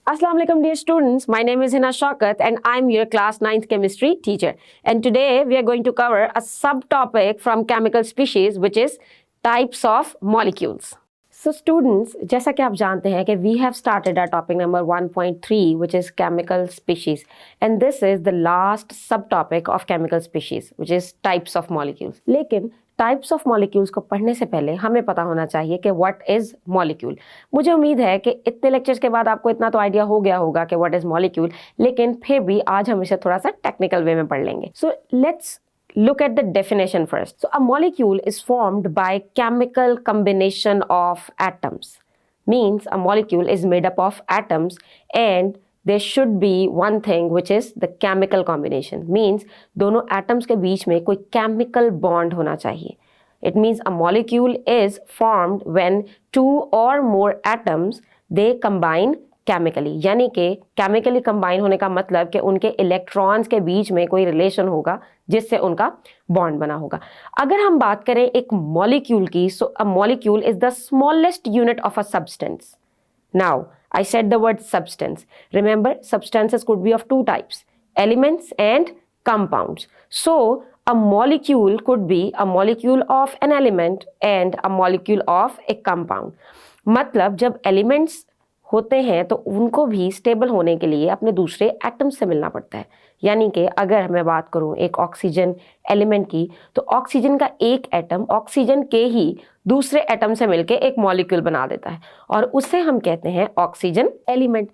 Assalamu alaikum dear students, my name is Hina Shaukat and I'm your class 9th chemistry teacher. And today we are going to cover a subtopic from chemical species which is types of molecules. So students, जैसा कि आप जानते हैं कि we have started our topic number 1.3 which is chemical species and this is the last subtopic of chemical species which is types of molecules. लेकिन types of molecules को पढ़ने से पहले हमें पता होना चाहिए कि व्हाट इज मॉलिक्यूल। मुझे उम्मीद है कि इतने लेक्चर्स के बाद आपको इतना तो आइडिया हो गया होगा कि व्हाट इज मॉलिक्यूल, लेकिन फिर भी आज हम इसे थोड़ा सा टेक्निकल वे में पढ़ लेंगे। So let's look at the definition first. So a molecule is formed by chemical combination of atoms. Means a molecule is made up of atoms and there should be one thing which is the chemical combination. Means दोनों atoms के बीच में कोई chemical bond होना चाहिए. It means a molecule is formed when two or more atoms they combine chemically, यानी कि chemically combine होने का मतलब कि उनके इलेक्ट्रॉन्स के बीच में कोई रिलेशन होगा जिससे उनका बॉन्ड बना होगा। अगर हम बात करें एक मॉलिक्यूल की, so a molecule is the smallest unit of a substance. Now I said the word substance, remember substances could be of two types, elements and compounds. So a molecule could be a molecule of an element and a molecule of a compound. मतलब जब elements होते हैं तो उनको भी stable होने के लिए अपने दूसरे एटम से मिलना पड़ता है। यानी कि अगर मैं बात करूं एक ऑक्सीजन एलिमेंट की, तो ऑक्सीजन का एक एटम ऑक्सीजन के ही दूसरे एटम से मिलकर एक मॉलिक्यूल बना देता है और उसे हम कहते हैं ऑक्सीजन एलिमेंट।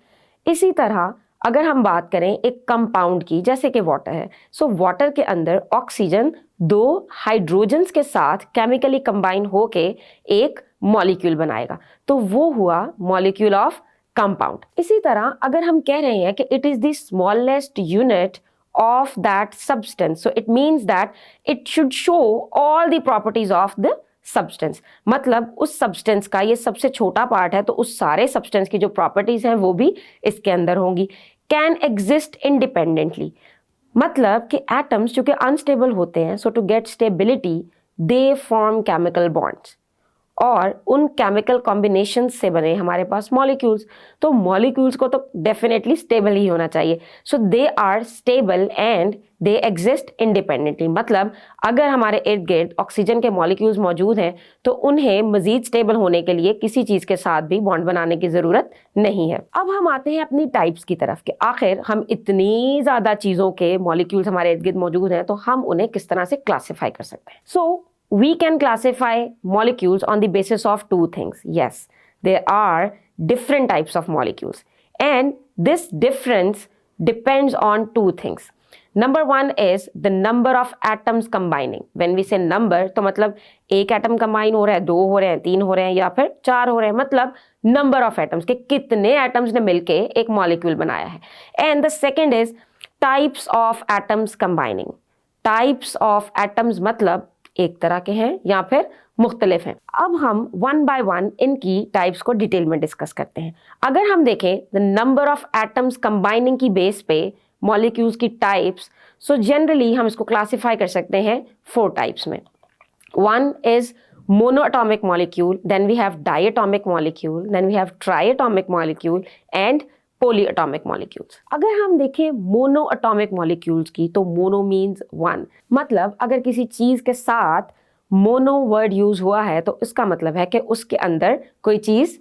इसी तरह अगर हम बात करें एक कंपाउंड की, जैसे कि वाटर है, सो वाटर के अंदर ऑक्सीजन दो हाइड्रोजन्स के साथ केमिकली कंबाइन होके एक मॉलिक्यूल बनाएगा, तो वो हुआ मॉलिक्यूल ऑफ कंपाउंड। इसी तरह अगर हम कह रहे हैं कि it is the smallest unit of that substance, so it means that it should show all the properties of the substance. मतलब उस सब्सटेंस का ये सबसे छोटा पार्ट है तो उस सारे सब्सटेंस की जो प्रॉपर्टीज हैं वो भी इसके अंदर होंगी। कैन एग्जिस्ट इंडिपेंडेंटली, मतलब कि एटम्स जो कि अनस्टेबल होते हैं, so to get stability they form chemical bonds और उन केमिकल कॉम्बिनेशन से बने हमारे पास मॉलिक्यूल्स। तो मॉलिक्यूल्स को तो डेफिनेटली स्टेबल ही होना चाहिए। So they are stable and they exist independently. मतलब अगर हमारे इर्द गिर्द ऑक्सीजन के मॉलिक्यूल्स मौजूद हैं तो उन्हें मजीद स्टेबल होने के लिए किसी चीज़ के साथ भी बॉन्ड बनाने की ज़रूरत नहीं है। अब हम आते हैं अपनी टाइप्स की तरफ कि आखिर हम इतनी ज़्यादा चीज़ों के मॉलिक्यूल्स हमारे इर्द गिर्द मौजूद हैं तो हम उन्हें किस तरह से क्लासीफाई कर सकते हैं। सो we can classify molecules on the basis of two things. Yes, there are different types of molecules and this difference depends on two things. Number one is the number of atoms combining. When we say number, तो मतलब एक atom combine हो रहा है, दो हो रहे हैं, तीन हो रहे हैं या फिर चार हो रहे हैं, मतलब नंबर ऑफ एटम्स के कितने एटम्स ने मिलके एक मॉलिक्यूल बनाया है। And the second is types of atoms combining. Types of atoms मतलब एक तरह के हैं या फिर मुख्तलिफ हैं। अब हम वन बाय वन इनकी टाइप्स को डिटेल में डिस्कस करते हैं। अगर हम देखें the number of atoms combining की बेस पे मॉलिक्यूल्स की टाइप्स, सो जनरली हम इसको क्लासीफाई कर सकते हैं फोर टाइप्स में। One is monoatomic molecule, then we have diatomic molecule, then we have triatomic molecule and polyatomic molecules. अगर हम देखें मोनोएटॉमिक मॉलिक्यूल्स की, तो मोनो मीन्स वन। मतलब अगर किसी चीज के साथ मोनो वर्ड यूज हुआ है तो इसका मतलब है कि उसके अंदर कोई चीज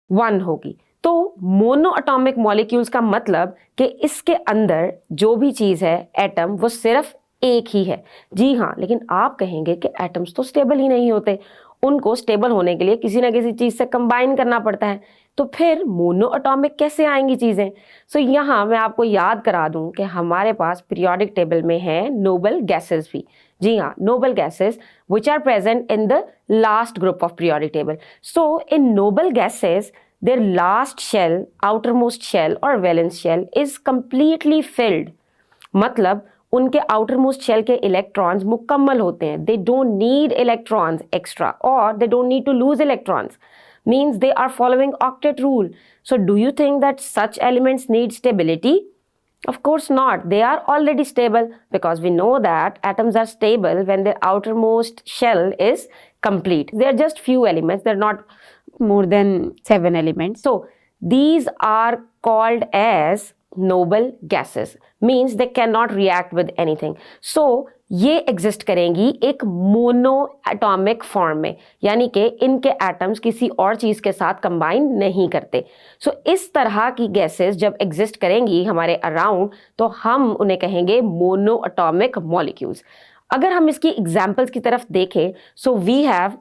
वन होगी। तो मोनोएटॉमिक मॉलिक्यूल्स का मतलब कि इसके अंदर जो भी चीज है एटम, वो सिर्फ एक ही है। जी हाँ, लेकिन आप कहेंगे कि एटम्स तो स्टेबल ही नहीं होते, उनको स्टेबल होने के लिए किसी ना किसी चीज से कंबाइन करना पड़ता है, तो फिर मोनोएटॉमिक कैसे आएंगी चीजें। सो यहाँ मैं आपको याद करा दूं कि हमारे पास पीरियोडिक टेबल में है नोबल गैसेस भी। जी हाँ, noble gases which are present in the last group of periodic table. So in noble gases their last shell, outermost shell or valence shell is completely filled. मतलब उनके outermost shell के electrons मुकम्मल होते हैं। They don't need electrons extra or they don't need to lose electrons. Means they are following octet rule. So do you think that such elements need stability? Of course not. They are already stable because we know that atoms are stable when their outermost shell is complete. They are just few elements. They're not more than 7 elements. So These are called as noble gases, means they cannot react with anything. So ये exist करेंगी एक mono atomic form में, यानी कि इनके atoms किसी और चीज के साथ कंबाइन नहीं करते. सो इस तरह की गैसेस जब एग्जिस्ट करेंगी हमारे अराउंड, तो हम उन्हें कहेंगे मोनो एटॉमिक मॉलिक्यूल्स. अगर हम इसकी एग्जाम्पल्स की तरफ देखें, so we have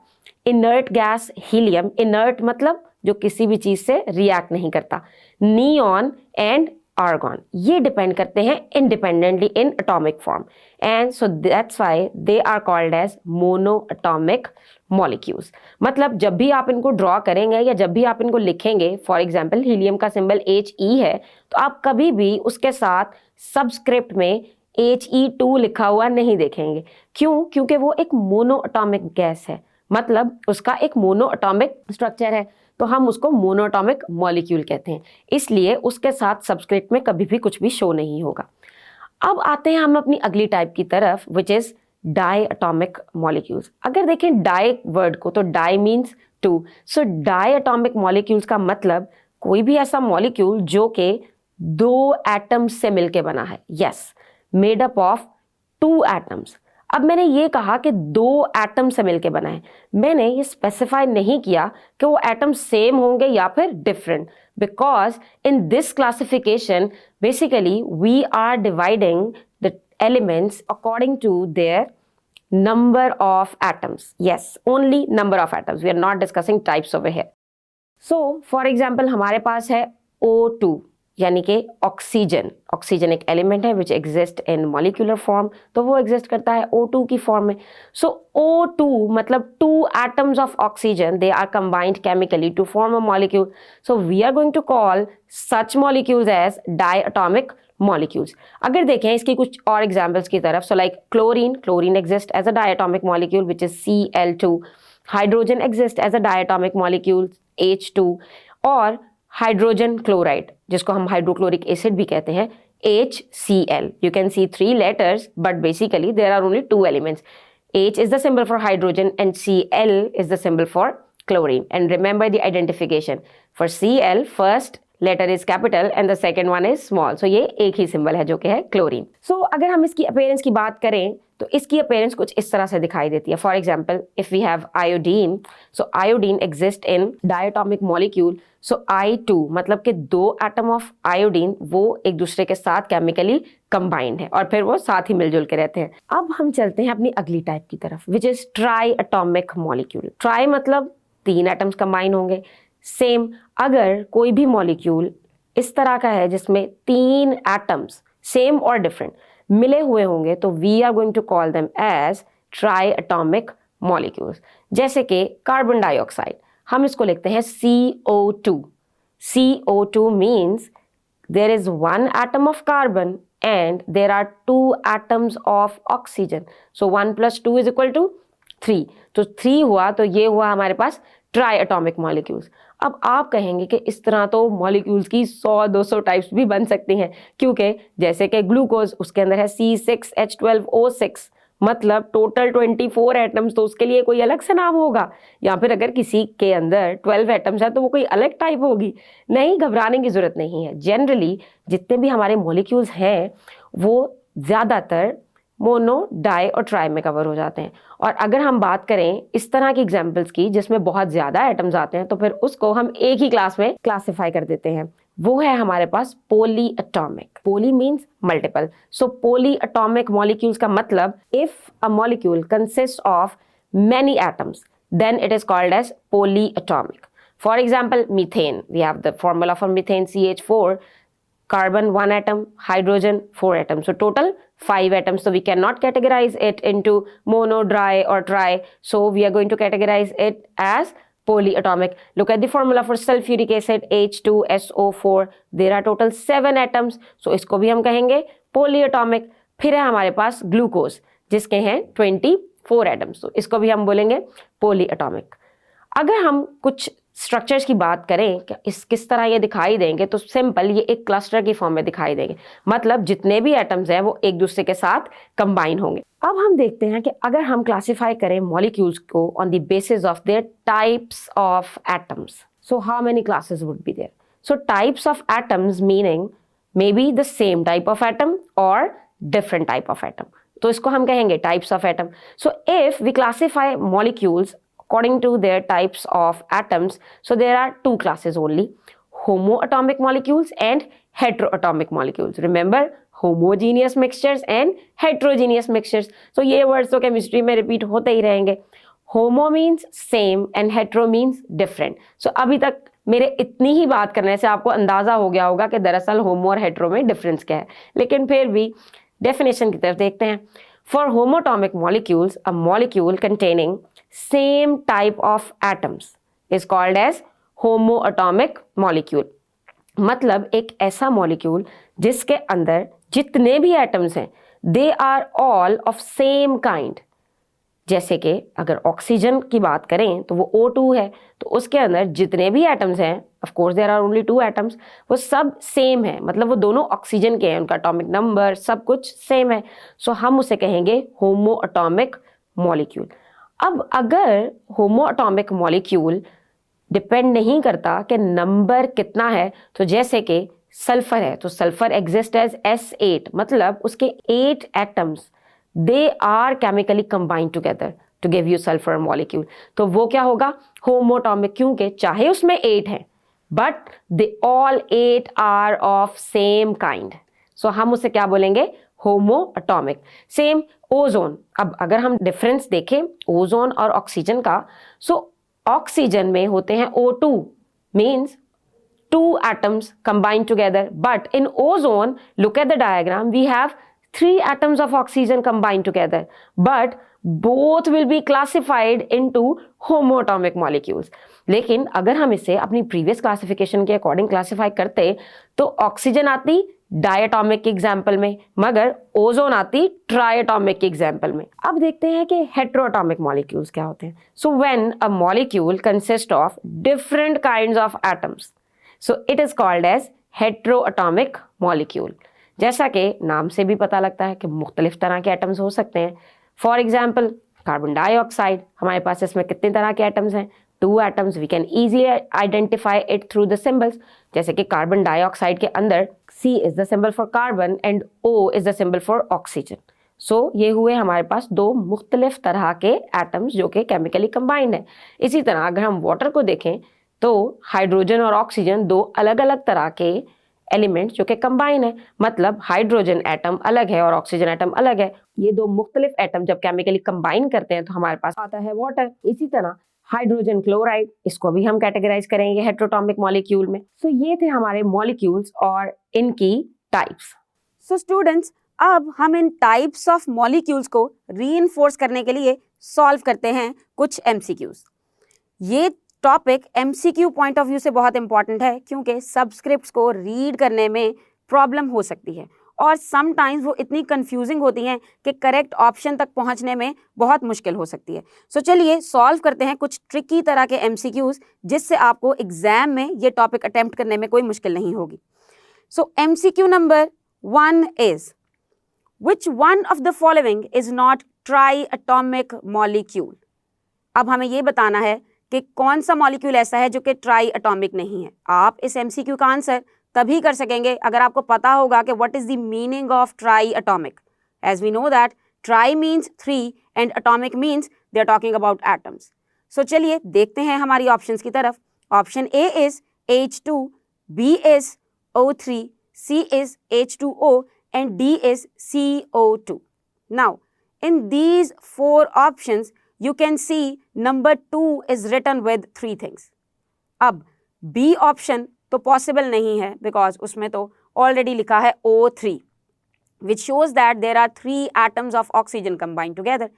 inert gas helium. Inert मतलब जो किसी भी चीज से रिएक्ट नहीं करता. नियॉन एंड आर्गॉन, ये डिपेंड करते हैं independently in atomic form, and so that's why they are called as mono atomic molecules. मतलब जब भी आप इनको ड्रॉ करेंगे या जब भी आप इनको लिखेंगे, फॉर एग्जांपल हीलियम का सिंबल He है, तो आप कभी भी उसके साथ सबस्क्रिप्ट में He2 लिखा हुआ नहीं देखेंगे. क्यों? क्योंकि वो एक मोनो एटॉमिक गैस है, मतलब उसका एक मोनो एटॉमिक स्ट्रक्चर है, तो हम उसको मोनोएटॉमिक मॉलिक्यूल कहते हैं. इसलिए उसके साथ सबस्क्रिप्ट में कभी भी कुछ भी शो नहीं होगा. अब आते हैं हम अपनी अगली टाइप की तरफ, which is di atomic molecules. अगर देखें डाई वर्ड को, तो di means two. So di atomic molecules का मतलब कोई भी ऐसा मॉलिक्यूल जो कि दो एटम्स से मिलके बना है. Yes, made up of two atoms. अब मैंने ये कहा कि दो एटम से मिलके बना है, मैंने ये स्पेसिफाई नहीं किया कि वो एटम सेम होंगे या फिर different, because in this classification basically we are dividing the elements according to their number of atoms. Yes, only number of atoms. We are not discussing types over here. So, for example, हमारे पास है O2, यानी कि oxygen. Oxygen एक element है which exist in molecular form, तो वो exist करता है O2 की फॉर्म में. सो O2 मतलब two atoms of oxygen, they are combined chemically to form a molecule. So we are going to call such molecules as diatomic molecules. अगर देखें इसकी कुछ और एग्जाम्पल्स की तरफ, so like chlorine. Chlorine exist as a diatomic molecule which is Cl2. Hydrogen exist as a diatomic molecule H2. और hydrogen chloride, जिसको हम हाइड्रोक्लोरिक एसिड भी कहते हैं, HCl. You can see three letters, but basically there are only two elements. H is the symbol for hydrogen and Cl is the symbol for chlorine. And remember the identification. For Cl, first letter is capital and the second one is small. So ये एक ही symbol है जो कि है chlorine. So अगर हम इसकी appearance की बात करें, तो इसकी appearance कुछ इस तरह से दिखाई देती है. For example, if we have iodine, so iodine exists in diatomic molecule. So I2 मतलब कि दो एटम ऑफ आयोडीन वो एक दूसरे के साथ केमिकली कंबाइंड है और फिर वो साथ ही मिलजुल के रहते हैं. अब हम चलते हैं अपनी अगली टाइप की तरफ, which is try atomic molecule. Try मतलब तीन एटम्स कंबाइन होंगे. सेम, अगर कोई भी मॉलिक्यूल इस तरह का है जिसमें तीन एटम्स सेम और डिफरेंट मिले हुए होंगे, तो we are going to call them as tri atomic molecules. जैसे कि कार्बन डाइऑक्साइड, हम इसको लिखते हैं CO2. CO2 means there is one atom of carbon and there are two atoms of oxygen. So 1 plus 2 is equal to 3. तो 3 हुआ, तो ये हुआ हमारे पास ट्राई एटॉमिक मॉलिक्यूल्स. अब आप कहेंगे कि इस तरह तो मॉलिक्यूल्स की 100-200 टाइप्स भी बन सकती हैं, क्योंकि जैसे कि ग्लूकोज, उसके अंदर है C6H12O6, मतलब टोटल 24 एटम्स, तो उसके लिए कोई अलग से नाम होगा. या फिर अगर किसी के अंदर 12 एटम्स है तो वो कोई अलग टाइप होगी. नहीं, घबराने की जरूरत नहीं है. जनरली जितने भी हमारे मॉलिक्यूल्स हैं वो ज़्यादातर मोनो, डाई और ट्राई में कवर हो जाते हैं. और अगर हम बात करें इस तरह की एग्जाम्पल्स की जिसमें बहुत ज़्यादा एटम्स आते हैं, तो फिर उसको हम एक ही क्लास में क्लासिफाई कर देते हैं. वो है हमारे पास poly atomic. Poly means multiple. So poly atomic molecules का मतलब if a molecule consist of many atoms, then it is called as poly atomic. For example methane, we have the formula for methane CH4, carbon 1 atom, hydrogen 4 atoms. So total 5 atoms. So we cannot categorize it into mono, dry or tri. So we are going to categorize it as polyatomic. Look at the formula for sulfuric acid, H2SO4. There are total 7 atoms. So इसको भी हम कहेंगे polyatomic. फिर है हमारे पास glucose जिसके हैं 24 atoms. तो इसको भी हम बोलेंगे polyatomic. अगर हम कुछ स्ट्रक्चर्स की बात करें कि इस किस तरह ये दिखाई देंगे, तो सिंपल ये एक क्लस्टर की फॉर्म में दिखाई देंगे. मतलब जितने भी एटम्स हैं वो एक दूसरे के साथ कंबाइन होंगे. अब हम देखते हैं कि अगर हम क्लासिफाई करें मॉलिक्यूल्स को on the basis of their types of atoms, so how many classes would be there. So types of atoms meaning maybe the same type of atom or different type of atom. तो इसको हम कहेंगे types of atom. So if we classify molecules according to their types of atoms, so there are two classes only, homoatomic molecules and heteroatomic molecules. Remember, homogeneous mixtures and heterogeneous mixtures. So ये words तो chemistry में repeat होते ही रहेंगे. Homo means same and hetero means different. So अभी तक मेरे इतनी ही बात करने से आपको अंदाजा हो गया होगा कि दरअसल होमो और हेट्रो में डिफरेंस क्या है, लेकिन फिर भी डेफिनेशन की तरफ देखते हैं. For homoatomic molecules, a molecule containing same type of atoms is called as homoatomic molecule. मतलब एक ऐसा मॉलिक्यूल जिसके अंदर जितने भी एटम्स हैं they are all of same kind. जैसे कि अगर ऑक्सीजन की बात करें तो वो O2 है, तो उसके अंदर जितने भी एटम्स हैं, of course there are only 2 atoms, वो सब सेम है. मतलब वो दोनों ऑक्सीजन के हैं, उनका एटॉमिक नंबर सब कुछ सेम है. सो हम उसे कहेंगे होमोएटॉमिक मॉलिक्यूल. अब अगर होमोएटॉमिक मॉलिक्यूल डिपेंड नहीं करता कि नंबर कितना है, तो जैसे कि सल्फर है तो सल्फर एग्जिस्ट एज S8, मतलब उसके 8 atoms they are chemically combined together to give you sulfur molecule. तो वो क्या होगा, होमोटॉमिक, क्योंकि चाहे उसमें 8 हैं but they all 8 are of same kind. So हम उसे क्या बोलेंगे, होमोएटॉमिक. Same ozone. अब अगर हम डिफरेंस देखें ओजोन और ऑक्सीजन का, सो ऑक्सीजन में होते हैं O2 means 2 atoms combined together, but in ozone, look at the diagram, we have 3 atoms of oxygen combined together, but both will be classified into homoatomic molecules. लेकिन अगर हम इसे अपनी प्रीवियस क्लासिफिकेशन के according classify करते तो oxygen आती diatomic के एग्जाम्पल में, मगर ओजोन आती ट्राइएटोमिक के एग्जाम्पल में. अब देखते हैं कि हेटेरोएटॉमिक मॉलिक्यूल्स क्या होते हैं. So when a molecule consist of different kinds of atoms, so it is called as heteroatomic molecule. जैसा कि नाम से भी पता लगता है कि मुख्तलिफ तरह के एटम्स हो सकते हैं. फॉर एग्जाम्पल कार्बन डाइऑक्साइड, हमारे पास इसमें कितने तरह के एटम्स हैं, 2 atoms. We can easily identify it through the symbols. जैसे कि कार्बन डाइऑक्साइड के अंदर C is the symbol for carbon and O is the symbol for oxygen. So ये हुए हमारे पास 2 मुख्तलिफ तरह के एटम्स जो कि केमिकली कंबाइंड है. इसी तरह अगर हम वाटर को देखें तो हाइड्रोजन और ऑक्सीजन 2 अलग अलग तरह के एलिमेंट जो कि कंबाइन है. मतलब हाइड्रोजन एटम अलग है और ऑक्सीजन एटम अलग है. ये 2 मुख्तलिफ एटम जब केमिकली कंबाइन करते हैं तो हमारे पास आता है वाटर. इसी तरह हाइड्रोजन क्लोराइड, इसको भी हम कैटेगराइज करेंगे हेटेरोएटॉमिक मॉलिक्यूल में. सो ये थे हमारे मॉलिक्यूल्स और इनकी टाइप्स. सो स्टूडेंट्स, अब हम इन टाइप्स ऑफ मॉलिक्यूल्स को रीइंफोर्स करने के लिए सॉल्व करते हैं कुछ MCQs. ये topic MCQ point of view से बहुत इंपॉर्टेंट है क्योंकि सबस्क्रिप्ट्स को रीड करने में प्रॉब्लम हो सकती है और समटाइम्स वो इतनी कंफ्यूजिंग होती हैं कि करेक्ट ऑप्शन तक पहुंचने में बहुत मुश्किल हो सकती है. सो चलिए सॉल्व करते हैं कुछ ट्रिकी तरह के MCQs जिससे आपको एग्जाम में ये टॉपिक अटेम्प्ट करने में कोई मुश्किल नहीं होगी. सो MCQ number 1 is, which one of the following is not triatomic molecule. अब हमें ये बताना है कि कौन सा मॉलिक्यूल ऐसा है जो कि ट्राइएटॉमिक नहीं है. आप इस MCQ का आंसर तभी कर सकेंगे अगर आपको पता होगा कि what is the meaning of triatomic. As we know that tri means 3 and atomic means they are talking about atoms. So चलिए देखते हैं हमारी ऑप्शंस की तरफ. Option A is H2, B is O3, C is H2O and D is CO2. Now in these 4 options you can see number 2 is written with 3 things. अब B option तो possible नहीं है because उसमें तो already लिखा है O3 which shows that there are 3 atoms of oxygen combined together.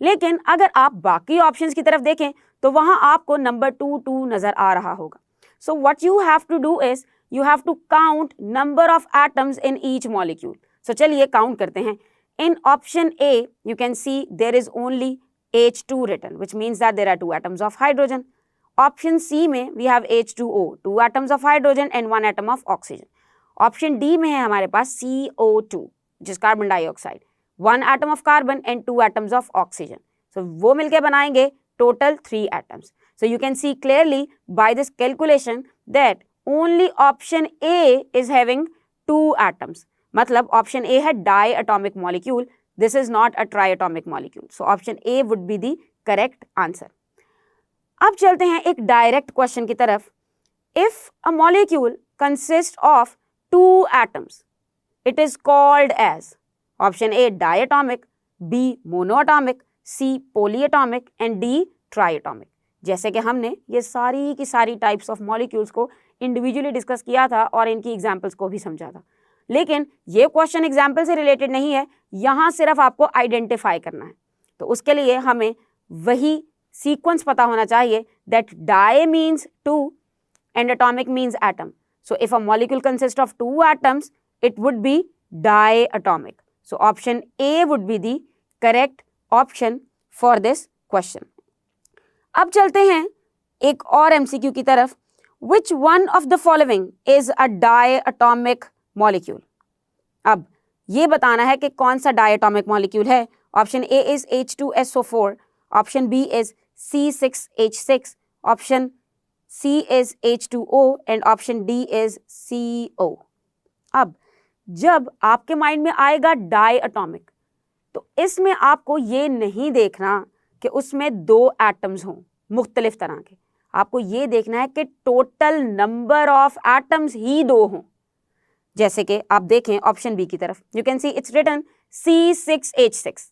लेकिन अगर आप बाकी options की तरफ देखें तो वहाँ आपको number 2 नज़र आ रहा होगा. So what you have to do is you have to count number of atoms in each molecule. So चलिए count करते हैं. In option A you can see there is only H2 written, which means that there are 2 atoms of hydrogen. Option C में we have H2O, 2 atoms of hydrogen and 1 atom of oxygen. Option D में है हमारे पास CO2, which is carbon dioxide, 1 atom of carbon and 2 atoms of oxygen. So वो मिलके बनाएंगे total 3 atoms. So you can see clearly by this calculation that only option A is having 2 atoms, मतलब option A है di atomic molecule, this is not a tri atomic molecule, so option A would be the correct answer. अब चलते हैं एक direct question की तरफ। If a molecule consist of 2 atoms it is called as option A diatomic, B monoatomic, C polyatomic and D triatomic। जैसे कि हमने ये सारी की सारी टाइप्स ऑफ मॉलिक्यूल्स को इंडिविजुअली डिस्कस किया था और इनकी एग्जांपल्स को भी समझा था, लेकिन ये क्वेश्चन एग्जांपल से रिलेटेड नहीं है, यहाँ सिर्फ आपको आइडेंटिफाई करना है। तो उसके लिए हमें वही सीक्वेंस पता होना चाहिए that di means 2 and atomic means atom. So if a molecule consists of 2 atoms, it would be diatomic. So option A would be the correct option for this question. अब चलते हैं एक और MCQ की तरफ। Which one of the following is a diatomic molecule? अब ये बताना है कि कौन सा diatomic molecule है। Option A is H2SO4, option B is C6H6, option C is H2O and option D is CO। अब जब आपके माइंड में आएगा डाई एटॉमिक, तो इसमें आपको ये नहीं देखना कि उसमें 2 एटम्स हों मुख्तलिफ तरह के, आपको ये देखना है कि टोटल नंबर ऑफ एटम्स ही 2 हों। जैसे कि आप देखें ऑप्शन बी की तरफ, you can see it's written C6H6।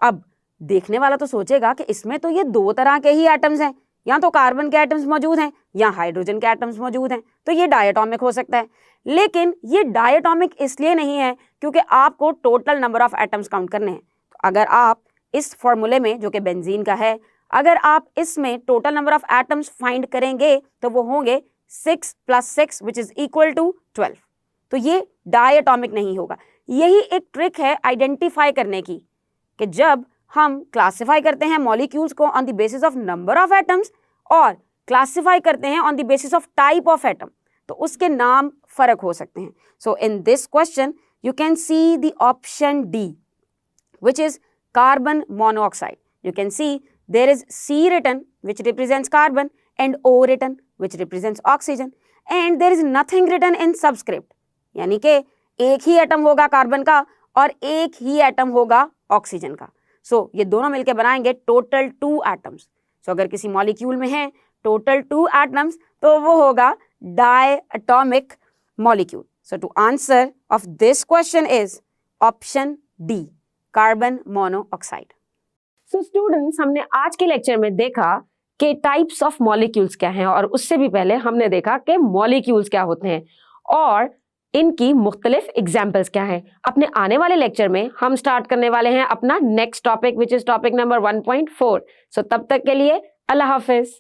अब देखने वाला तो सोचेगा कि इसमें तो ये 2 तरह के ही एटम्स हैं, या तो कार्बन के एटम्स मौजूद हैं या हाइड्रोजन के एटम्स मौजूद हैं, तो ये डायटॉमिक हो सकता है। लेकिन ये डायटॉमिक इसलिए नहीं है क्योंकि आपको total number of atoms count करने हैं। तो अगर आप इस फॉर्मूले में, जो कि बेंजीन का है, अगर आप इसमें total number of atoms find करेंगे तो वो होंगे 6 + 6 विच इज इक्वल टू 12। तो ये डायटॉमिक नहीं होगा। यही एक ट्रिक है आइडेंटिफाई करने की कि जब हम क्लासिफाई करते हैं मॉलिक्यूल्स को on the basis of number of atoms और क्लासिफाई करते हैं on the basis of type of atom, तो उसके नाम फर्क हो सकते हैं। So in this question you can see the option D which is carbon monoxide. You can see there is C written which represents carbon and O written which represents oxygen and there is nothing written in subscript, यानी कि एक ही atom होगा carbon का और एक ही atom होगा oxygen का। सो ये दोनों मिलकर बनाएंगे टोटल 2 एटम्स। सो अगर किसी मॉलिक्यूल में है टोटल 2 एटम्स तो वो होगा diatomic molecule. So to answer of this question is option D, carbon monoxide. So students, हमने आज के लेक्चर में देखा कि टाइप्स ऑफ मॉलिक्यूल्स क्या हैं, और उससे भी पहले हमने देखा कि मॉलिक्यूल्स क्या होते हैं और इनकी मुख्तलिफ एग्जाम्पल्स क्या हैं। अपने आने वाले लेक्चर में हम स्टार्ट करने वाले हैं अपना next topic which is topic number 1.4। सो तब तक के लिए अल्लाह हाफिज।